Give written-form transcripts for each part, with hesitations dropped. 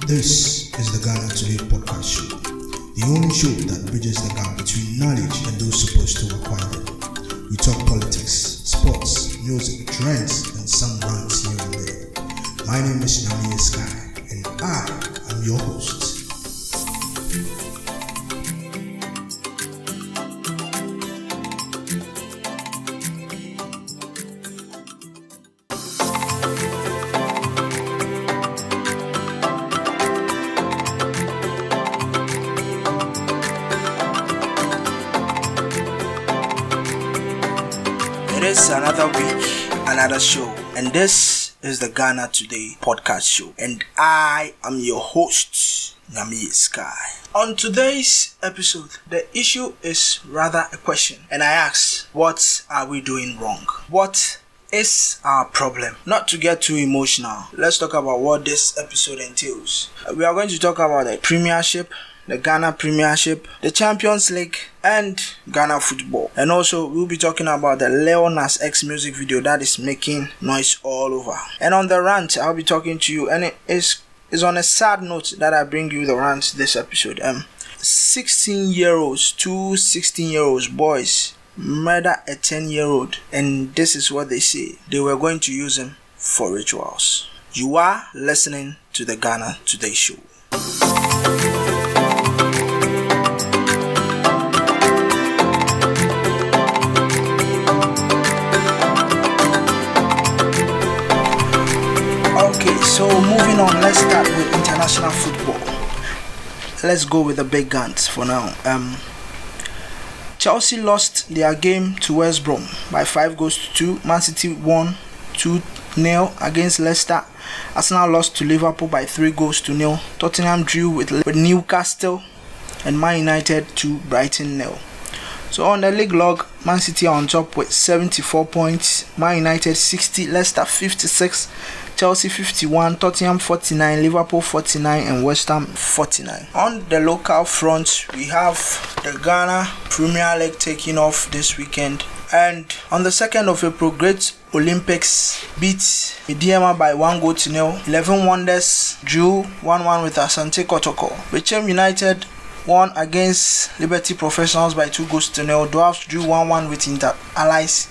This is the Ghana Today podcast show, the only show that bridges the gap between knowledge and those supposed to acquire them. We talk politics, sports, music, trends, and some rants here and there. My name is Nami Sky, and I am your host. It is another week, another show, and this is the Ghana Today podcast show, and I am your host, Nami Sky. On today's episode, the issue is rather a question, and I ask, what are we doing wrong? What is our problem? Not to get too emotional, let's talk about what this episode entails. We are going to talk about the Premiership, the Ghana Premiership, the Champions League, and Ghana football. And also, we'll be talking about the Lil Nas X music video that is making noise all over. And on the rant, I'll be talking to you, and it is on a sad note that I bring you the rant this episode. 16-year-olds, two 16-year-olds boys murder a 10-year-old, and this is what they say. They were going to use him for rituals. You are listening to the Ghana Today show. So moving on, let's start with international football. Let's go with the big guns for now. Chelsea lost their game to West Brom by 5-2. Man City won 2-0 against Leicester. Arsenal lost to Liverpool by 3-0. Tottenham drew with Newcastle, and Man United to Brighton 0. So on the league log, Man City are on top with 74 points, Man United 60, Leicester 56, Chelsea 51, Tottenham 49, Liverpool 49, and West Ham 49. On the local front, we have the Ghana Premier League taking off this weekend. And on the 2nd of April, Great Olympics beat Mediama by 1-0. 11 Wonders drew 1-1 with Asante Kotoko. Bechem United won against Liberty Professionals by 2-0. Dwarfs drew 1-1 with Inter Allies.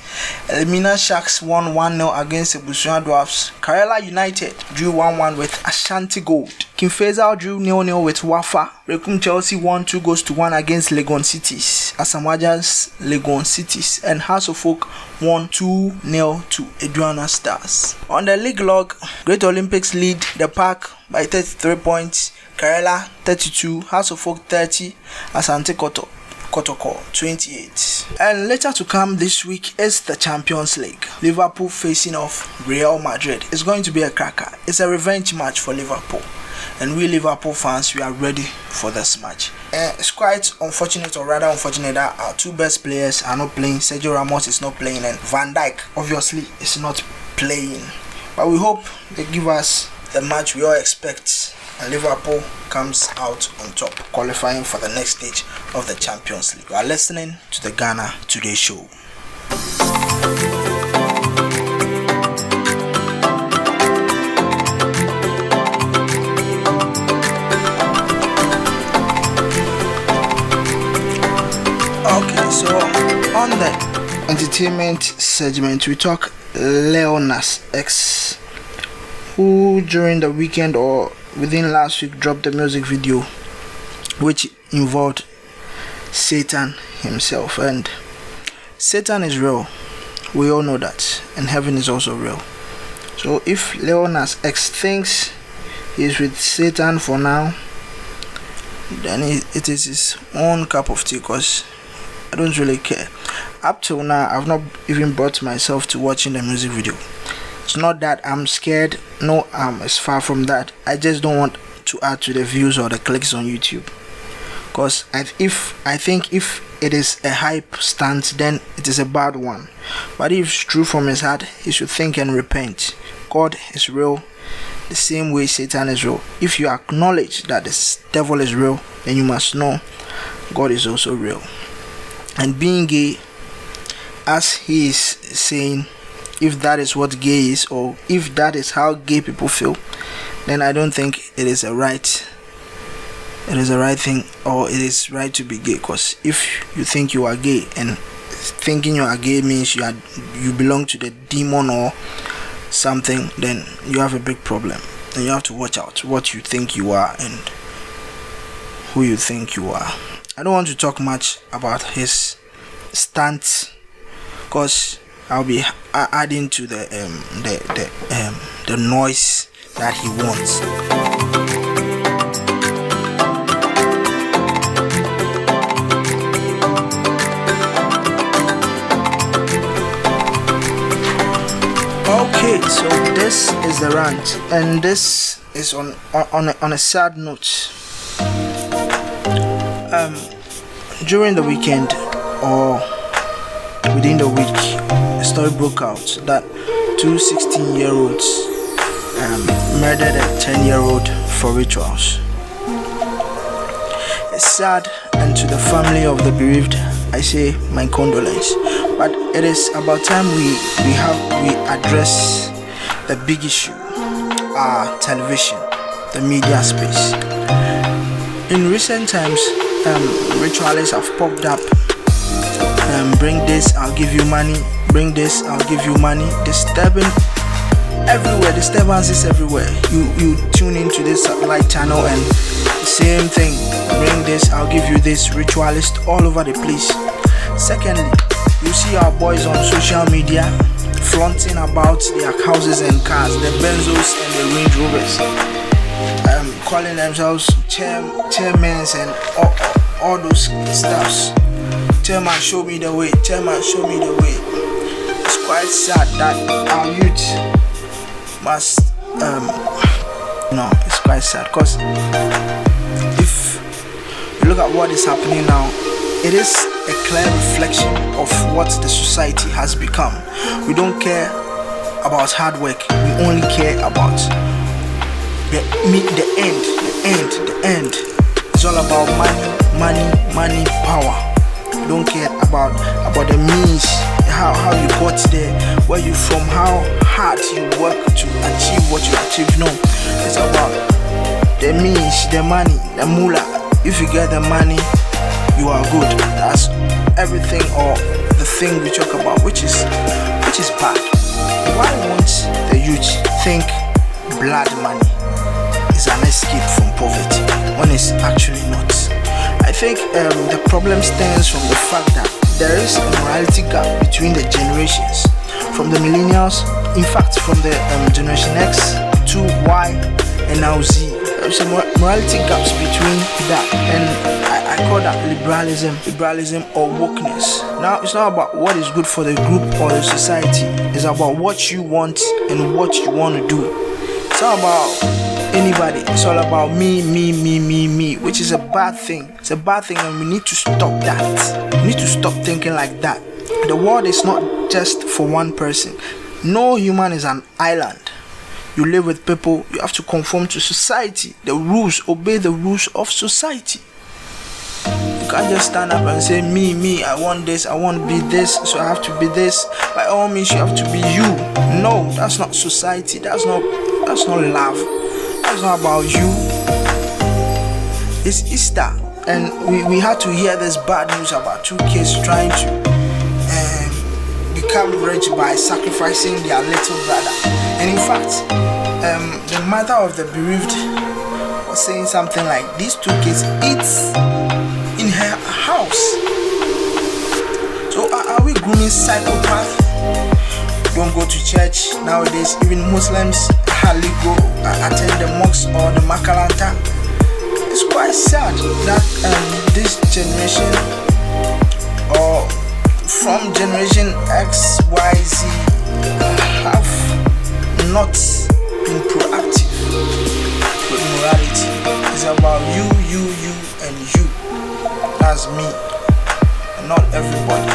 Elimina Sharks won 1-0 against Ebusua Dwarfs. Karela United drew 1-1 with Ashanti Gold. King Faisal drew 0-0 with Wafa. Rekum Chelsea won 2-1 against Legon Cities. Asamoah's Legon Cities. And House of Folk won 2-0 to Aduana Stars. On the league log, Great Olympics lead the pack by 33 points. Karela 32, House of Folk 30, Asante Kotoko 28. And later to come this week is the Champions League. Liverpool facing off Real Madrid. It's going to be a cracker. It's a revenge match for Liverpool. And we Liverpool fans, we are ready for this match. It's quite unfortunate, or rather unfortunate, that our two best players are not playing. Sergio Ramos is not playing, and Van Dijk obviously is not playing. But we hope they give us the match we all expect, and Liverpool comes out on top, qualifying for the next stage of the Champions League. You are listening to the Ghana Today show. Okay, so on the entertainment segment, we talk Lil Nas X, who during the weekend or within last week dropped a music video which involved Satan himself. And Satan is real, we all know that, and heaven is also real. So if Lil Nas X thinks he's with Satan for now, then it is his own cup of tea, because I don't really care. Up till now, I've not even brought myself to watching the music video. It's not that I'm scared, no, it's far from that. I just don't want to add to the views or the clicks on YouTube. Because I think if it is a hype stunt, then it is a bad one. But if it's true from his heart, he should think and repent. God is real, the same way Satan is real. If you acknowledge that the devil is real, then you must know God is also real. And being gay, as he is saying, if that is what gay is, or if that is how gay people feel, then I don't think it is a right thing, or it is right to be gay. Because if you think you are gay, and thinking you are gay means you belong to the demon or something, then you have a big problem, and you have to watch out what you think you are and who you think you are. I don't want to talk much about his stance, because I'll be adding to the noise that he wants. Okay, so this is the rant, and this is on a sad note. During the weekend or within the week, a story broke out that two 16-year-olds murdered a 10-year-old for rituals. It's sad, and to the family of the bereaved, I say my condolence. But it is about time we address the big issue, our television, the media space. In recent times, ritualists have popped up. Bring this, I'll give you money. Bring this, I'll give you money. Disturbances everywhere. You tune into this satellite channel and the same thing. Bring this, I'll give you this. Ritualists all over the place. Secondly, you see our boys on social media flaunting about their houses and cars, the Benzos and the Range Rovers, calling themselves chairmen and all those stuffs. Chairman, show me the way. Chairman, show me the way. It's quite sad that our youth must it's quite sad, because if you look at what is happening now, it is a clear reflection of what the society has become. We don't care about hard work. We only care about the end. It's all about money, power. We don't care about the means, how you got there, where you from, how hard you work to achieve what you achieve. No, it's about the means, the money, the moolah. If you get the money, you are good. That's everything, or the thing we talk about, which is bad. Why won't the youth think blood money is an escape from poverty when it's actually not? I think the problem stems from the fact that there is a morality gap between the generations, from the millennials, in fact from the generation X to Y and now Z. There's a morality gaps between that, and I call that liberalism or wokeness. Now it's not about what is good for the group or the society. It's about what you want and what you want to do. It's not about anybody. It's all about me, which is a bad thing. It's a bad thing, and we need to stop that. We need to stop thinking like that. The world is not just for one person. No human is an island. You live with people, you have to conform to society, the rules, obey the rules of society. You can't just stand up and say, me, I want this, I want to be this, so I have to be this. By all means, you have to be you. No, that's not society. That's not love. That's not about you. It's Easter, and we had to hear this bad news about two kids trying to become rich by sacrificing their little brother. And in fact, the mother of the bereaved was saying something like, these two kids eat in her house. So are we grooming psychopaths? Don't go to church nowadays. Even Muslims hardly go attend the mosque or the makalanta. It's quite sad that this generation, or from generation X, Y, Z, have not been proactive with morality. It's about you, and you. That's me, and not everybody,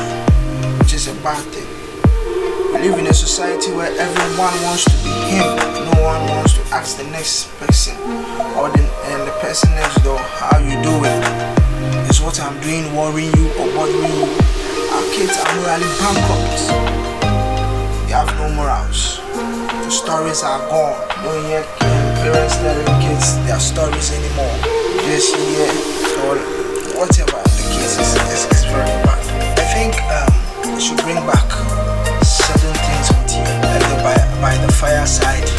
which is a bad thing. We live in a society where everyone wants to be him. No one wants to ask the next person or the person next door, how you doing? Is what I'm doing worrying you or bothering you? Our kids are morally bankrupt. have no morals. The stories are gone. Don't hear parents telling kids their stories anymore. Just hear or whatever the case is very bad. I think we should bring back certain things on TV, like the by the fireside.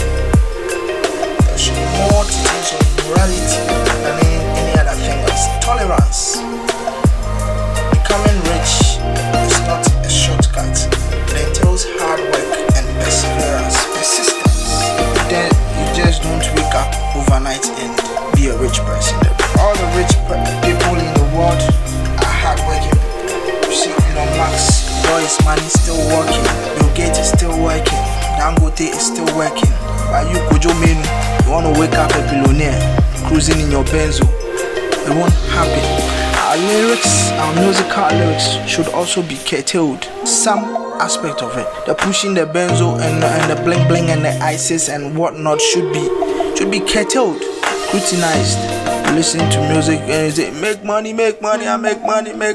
There should be more teachings on morality than any other thing. It's tolerance. Becoming rich is not a shortcut. It entails hard work and perseverance, persistence. Then you just don't wake up overnight and be a rich person. All the rich people in the world are hardworking people. You see, Elon Musk, his money still working. Bill Gates is still working. Dangote is still working. But you, Kojo Menu, you want to wake up a billionaire cruising in your Benzo. It won't happen. Our lyrics, our musical lyrics should also be curtailed. Some aspect of it, the pushing the benzo and the bling bling and the ISIS and whatnot should be curtailed, scrutinized. You listen to music and you say, make money, I make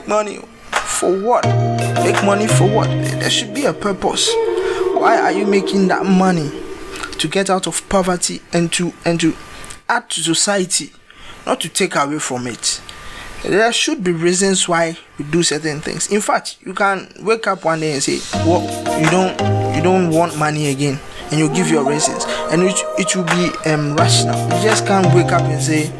money. For what? Make money for what? There should be a purpose. Why are you making that money? To get out of poverty and to add to society, not to take away from it. There should be reasons why we do certain things. In fact, you can wake up one day and say, well, you don't want money again, and you give your reasons, and it will be rational. You just can't wake up and say,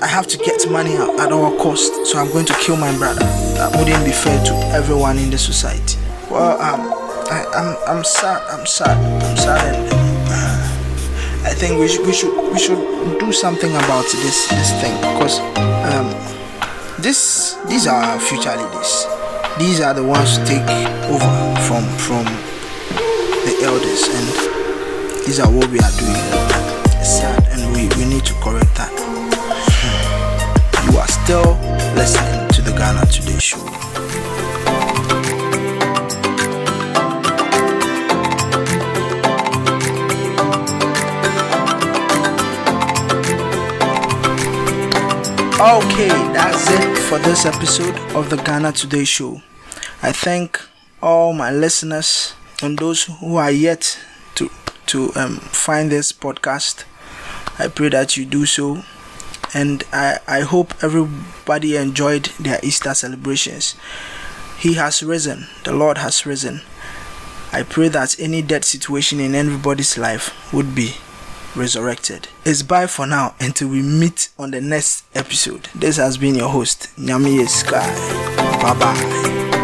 I have to get money at all costs, so I'm going to kill my brother. That wouldn't be fair to everyone in the society. Well, I'm sad, and I think we should do something about this thing, because these are our future leaders. These are the ones to take over from the elders, and these are what we are doing. It's sad, and we need to correct that. You are still listening to the Ghana Today Show. Okay, that's it for this episode of the Ghana Today Show. I thank all my listeners and those who are yet to find this podcast. I pray that you do so, and I hope everybody enjoyed their Easter celebrations. He has risen. The Lord has risen. I pray that any dead situation in everybody's life would be resurrected. It's bye for now until we meet on the next episode. This has been your host, Nyamiye Sky. Bye bye.